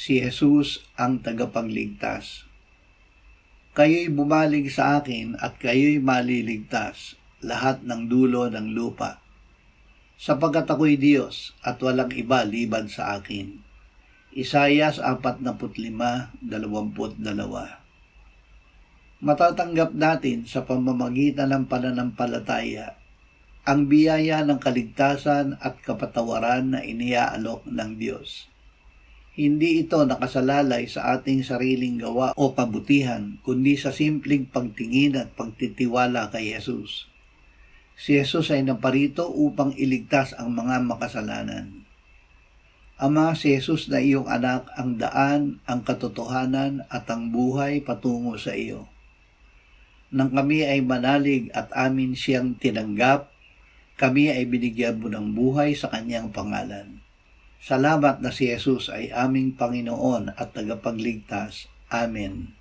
si Jesus ang tagapagligtas. Kayo'y bumaling sa akin at kayo'y maliligtas, lahat ng dulo ng lupa. Sapagkat ako'y Diyos at walang iba liban sa akin. Isaias 45:22. Matatanggap natin sa pamamagitan ng pananampalataya ang biyaya ng kaligtasan at kapatawaran na iniaalok ng Diyos. Hindi ito nakasalalay sa ating sariling gawa o kabutihan, kundi sa simpleng pagtingin at pagtitiwala kay Jesus. Si Jesus ay naparito upang iligtas ang mga makasalanan. Ama, si Jesus na iyong anak ang daan, ang katotohanan at ang buhay patungo sa iyo. Nang kami ay manalig at amin siyang tinanggap, kami ay binigyan mo ng buhay sa kanyang pangalan. Salamat na si Jesus ay aming Panginoon at tagapagligtas. Amen.